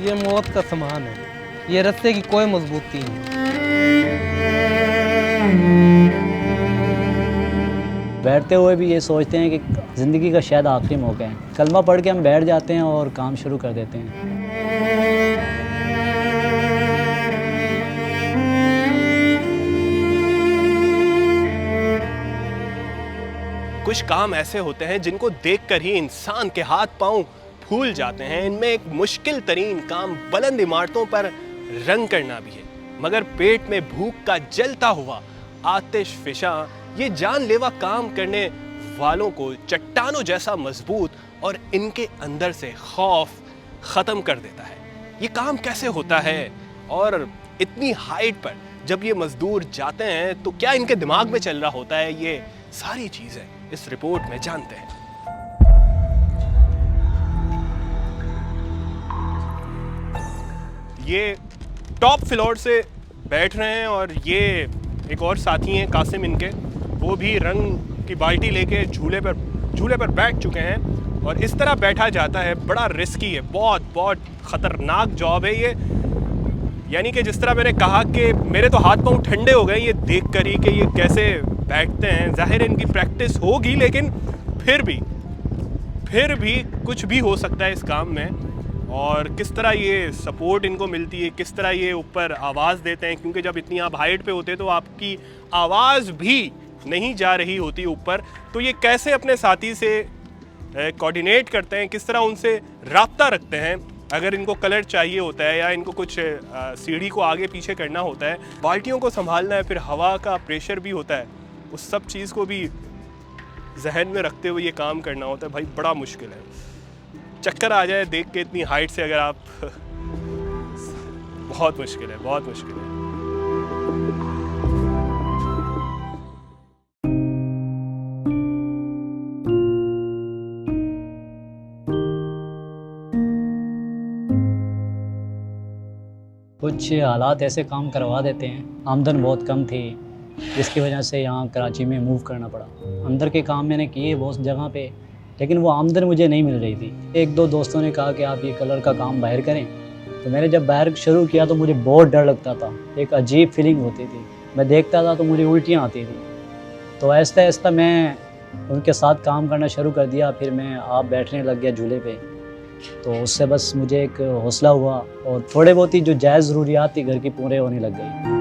ये मौत का सामान है, ये रस्ते की कोई मजबूती नहीं। बैठते हुए भी ये सोचते हैं कि ज़िंदगी का शायद आखिरी मौका है। कलमा पढ़ के हम बैठ जाते हैं और काम शुरू कर देते हैं। कुछ काम ऐसे होते हैं जिनको देखकर ही इंसान के हाथ पांव फूल जाते हैं। इनमें एक मुश्किल तरीन काम बुलंद इमारतों पर रंग करना भी है, मगर पेट में भूख का जलता हुआ आतिश फिशा ये जानलेवा काम करने वालों को चट्टानों जैसा मजबूत और इनके अंदर से खौफ खत्म कर देता है। ये काम कैसे होता है और इतनी हाइट पर जब ये मजदूर जाते हैं तो क्या इनके दिमाग में चल रहा होता है, ये सारी चीजें इस रिपोर्ट में जानते हैं। ये टॉप फ्लोर से बैठ रहे हैं और ये एक और साथी हैं कासिम इनके, वो भी रंग की बाल्टी लेके झूले पर बैठ चुके हैं। और इस तरह बैठा जाता है, बड़ा रिस्की है, बहुत ख़तरनाक जॉब है ये। यानी कि जिस तरह मैंने कहा कि मेरे तो हाथ पांव ठंडे हो गए ये देख कर ही कि ये कैसे बैठते हैं। ज़ाहिर है इनकी प्रैक्टिस होगी, लेकिन फिर भी कुछ भी हो सकता है इस काम में। और किस तरह ये सपोर्ट इनको मिलती है, किस तरह ये ऊपर आवाज़ देते हैं, क्योंकि जब इतनी आप हाइट पे होते हैं तो आपकी आवाज़ भी नहीं जा रही होती ऊपर। तो ये कैसे अपने साथी से कोऑर्डिनेट करते हैं, किस तरह उनसे राब्ता रखते हैं अगर इनको कलर चाहिए होता है या इनको कुछ सीढ़ी को आगे पीछे करना होता है, बाल्टियों को संभालना है, फिर हवा का प्रेशर भी होता है, उस सब चीज़ को भी जहन में रखते हुए ये काम करना होता है। भाई बड़ा मुश्किल है, चक्कर आ जाए देख के इतनी हाइट से अगर आप बहुत मुश्किल है, बहुत मुश्किल है। कुछ हालात ऐसे काम करवा देते हैं। आमदन बहुत कम थी, जिसकी वजह से यहाँ कराची में मूव करना पड़ा। अंदर के काम मैंने किए बहुत जगह पे, लेकिन वो आमदन मुझे नहीं मिल रही थी। एक दो दोस्तों ने कहा कि आप ये कलर का काम बाहर करें, तो मैंने जब बाहर शुरू किया तो मुझे बहुत डर लगता था, एक अजीब फीलिंग होती थी। मैं देखता था तो मुझे उल्टियाँ आती थी। तो आहिस्ता आहिस्ता मैं उनके साथ काम करना शुरू कर दिया। फिर मैं आप बैठने लग गया झूले पे, तो उससे बस मुझे एक हौसला हुआ और थोड़े बहुत ही जो जायज़ ज़रूरियात थी घर की पूरे होने लग गई।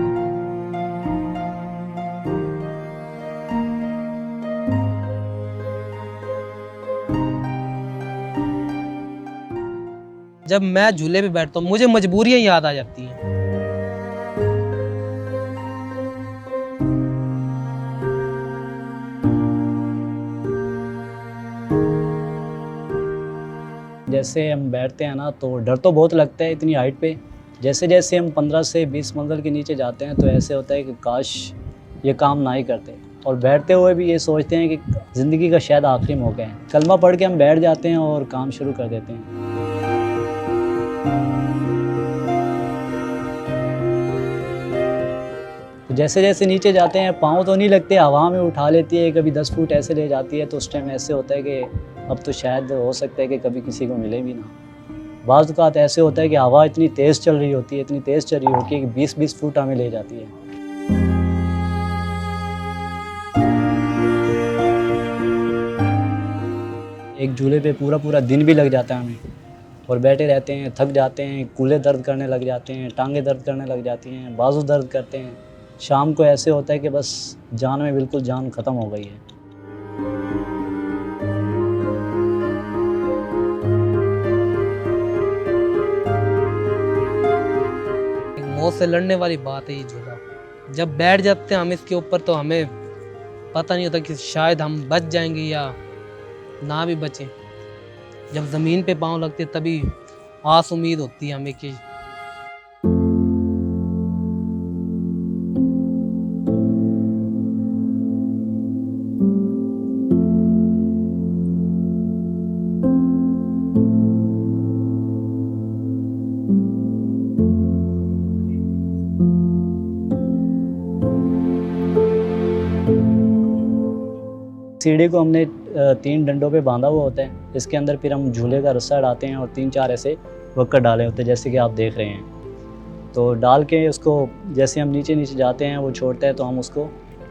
जब मैं झूले पे बैठता हूँ मुझे मजबूरियाँ याद आ जाती हैं। जैसे हम बैठते हैं ना तो डर तो बहुत लगता है इतनी हाइट पे। जैसे जैसे हम 15 से 20 मंजिल के नीचे जाते हैं तो ऐसे होता है कि काश ये काम ना ही करते। और बैठते हुए भी ये सोचते हैं कि ज़िंदगी का शायद आखिरी मौका है। कलमा पढ़ के हम बैठ जाते हैं और काम शुरू कर देते हैं। तो जैसे जैसे नीचे जाते हैं पाँव तो नहीं लगते, हवा में उठा लेती है, कभी 10 फुट ऐसे ले जाती है। तो उस टाइम ऐसे होता है कि अब तो शायद हो सकता है कि कभी किसी को मिले भी ना। बाज़ औक़ात ऐसे होता है कि हवा इतनी तेज़ चल रही होती है, इतनी तेज़ चल रही होती है कि 20-20 फुट हमें ले जाती है। एक झूले पे पूरा दिन भी लग जाता है हमें, और बैठे रहते हैं, थक जाते हैं, कूल्हे दर्द करने लग जाते हैं, टांगें दर्द करने लग जाती हैं, बाजू दर्द करते हैं। शाम को ऐसे होता है कि बस जान में बिल्कुल जान ख़त्म हो गई है। मौत से लड़ने वाली बात है ये झूला। जब बैठ जाते हैं हम इसके ऊपर तो हमें पता नहीं होता कि शायद हम बच जाएंगे या ना भी बचें। जब ज़मीन पे पाँव लगते तभी आस उम्मीद होती है हमें कि सीढ़ी को हमने 3 डंडों पे बांधा हुआ होता है। इसके अंदर फिर हम झूले का रस्सा डालते हैं और 3-4 ऐसे वर्कर डाले होते हैं, जैसे कि आप देख रहे हैं। तो डाल के उसको जैसे हम नीचे नीचे जाते हैं, वो छोड़ता है तो हम उसको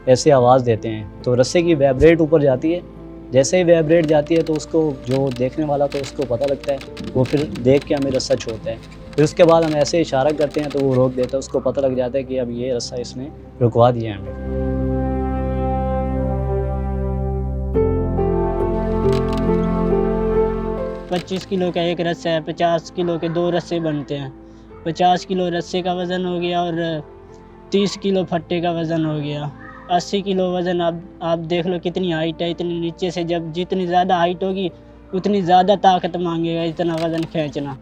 ऐसे आवाज़ देते हैं, तो रस्से की वाइब्रेट ऊपर जाती है। जैसे ही वाइब्रेट जाती है तो उसको जो देखने वाला तो उसको पता लगता है, वो फिर देख के हमें रस्सा छोड़ता है। फिर उसके बाद हम ऐसे इशारा करते हैं तो वो रोक देता है, उसको पता लग जाता है कि अब ये रस्सा इसने रुकवा दिया हमें। 25 किलो का एक रस्सा है, 50 किलो के 2 रस्से बनते हैं। 50 किलो रस्से का वज़न हो गया और 30 किलो फट्टे का वज़न हो गया। 80 किलो वज़न आप देख लो कितनी हाइट है, इतनी नीचे से जब जितनी ज़्यादा हाइट होगी उतनी ज़्यादा ताकत मांगेगा इतना वज़न खींचना।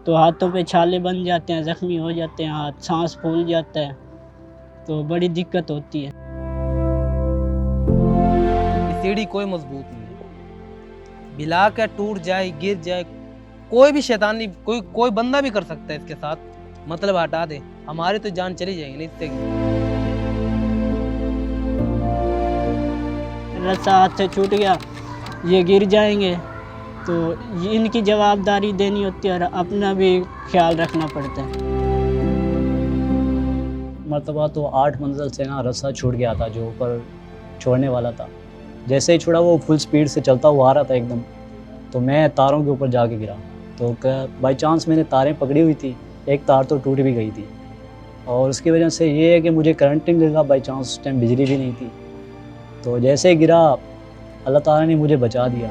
तो हाथों पे छाले बन जाते हैं, ज़ख्मी हो जाते हैं हाथ, सांस फूल जाता है, तो बड़ी दिक्कत होती है। ये सीढ़ी कोई मजबूत नहीं है, बिला कर टूट जाए, गिर जाए, कोई भी शैतानी कोई बंदा भी कर सकता है इसके साथ। मतलब हटा दे, हमारी तो जान चली जाएगी नहीं इससे। रस्सा हाथ से छूट गया, ये गिर जाएंगे, तो इनकी जवाबदारी देनी होती है और अपना भी ख्याल रखना पड़ता है। मरतबा तो 8 मंजिल से ना रस्सा छूट गया था जो ऊपर छोड़ने वाला था। जैसे ही छुड़ा वो फुल स्पीड से चलता हुआ आ रहा था एकदम, तो मैं तारों के ऊपर जाके गिरा। तो बाई चांस मैंने तारें पकड़ी हुई थी, एक तार तो टूट भी गई थी, और उसकी वजह से ये है कि मुझे करंट नहीं लगा। बाई चांस उस टाइम बिजली भी नहीं थी, तो जैसे ही गिरा अल्लाह ताला ने मुझे बचा दिया।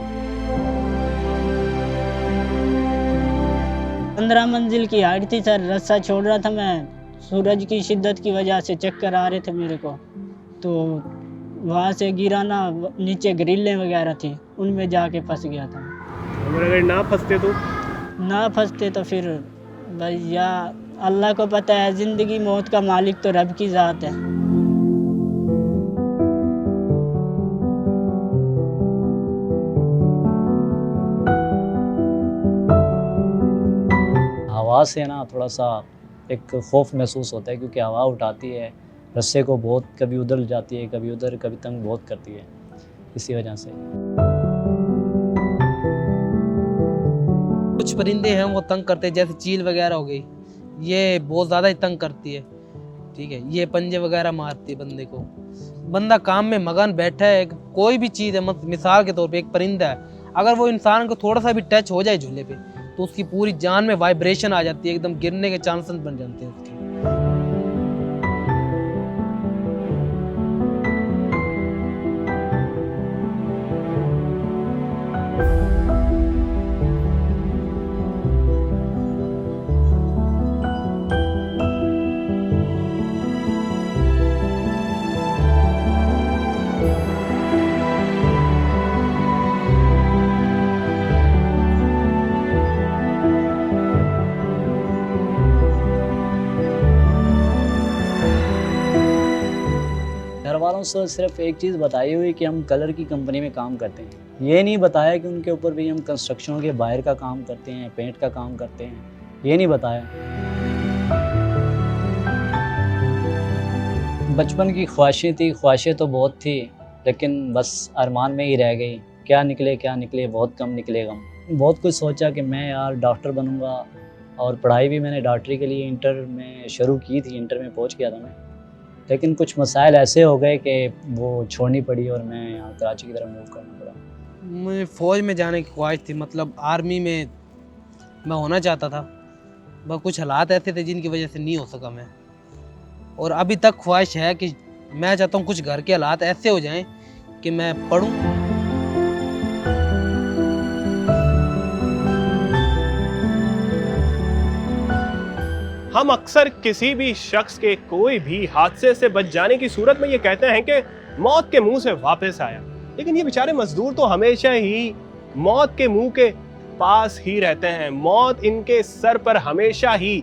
15 मंजिल की हाइट थी सर, रस्सा छोड़ रहा था मैं, सूरज की शिद्दत की वजह से चक्कर आ रहे थे मेरे को, तो वहाँ से गिरा ना, नीचे ग्रिलें वगैरह थी, उनमें जाके फंस गया था। अगर ना फंसते तो फिर भैया अल्लाह को पता है, ज़िंदगी मौत का मालिक तो रब की ज़ात है। हवा से ना थोड़ा सा एक खौफ महसूस होता है, क्योंकि हवा उठाती है रस्से को, बहुत कभी उधर जाती है, कभी उधर, कभी तंग बहुत करती है, इसी वजह से। कुछ परिंदे हैं वो तंग करते हैं, जैसे चील वगैरह हो गई, ये बहुत ज़्यादा ही तंग करती है, ठीक है। ये पंजे वगैरह मारती है बंदे को। बंदा काम में मगन बैठा है, कोई भी चीज़ है, मिसाल के तौर पे एक परिंदा है, अगर वो इंसान को थोड़ा सा भी टच हो जाए झूले पे, तो उसकी पूरी जान में वाइब्रेशन आ जाती है, एकदम गिरने के चांसेस बन जाते हैं उसके। घर वालों से सिर्फ एक चीज़ बताई हुई कि हम कलर की कंपनी में काम करते हैं, ये नहीं बताया कि उनके ऊपर भी हम कंस्ट्रक्शन के बाहर का काम करते हैं, पेंट का काम करते हैं, ये नहीं बताया। बचपन की ख्वाहिशें तो बहुत थी, लेकिन बस अरमान में ही रह गई। क्या निकले, बहुत कम निकले गम। बहुत कुछ सोचा कि मैं यार डॉक्टर बनूंगा, और पढ़ाई भी मैंने डॉक्टरी के लिए इंटर में शुरू की थी, इंटर में पहुंच गया था मैं, लेकिन कुछ मसाइल ऐसे हो गए कि वो छोड़नी पड़ी और मैं यहाँ कराची की तरफ मूव करना पड़ा। मुझे फ़ौज में जाने की ख्वाहिश थी, मतलब आर्मी में मैं होना चाहता था, बस कुछ हालात ऐसे थे जिनकी वजह से नहीं हो सका मैं। और अभी तक ख्वाहिश है कि मैं चाहता हूँ कुछ घर के हालात ऐसे हो जाएं कि मैं पढ़ूँ। हम अक्सर किसी भी शख्स के कोई भी हादसे से बच जाने की सूरत में ये कहते हैं कि मौत के मुंह से वापस आया, लेकिन ये बेचारे मजदूर तो हमेशा ही मौत के मुंह के पास ही रहते हैं। मौत इनके सर पर हमेशा ही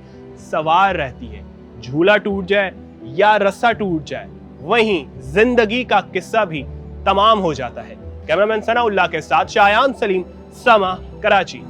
सवार रहती है। झूला टूट जाए या रस्सा टूट जाए, वहीं जिंदगी का किस्सा भी तमाम हो जाता है। कैमरामैन सनाउल्लाह के साथ शायान सलीम, समा, कराची।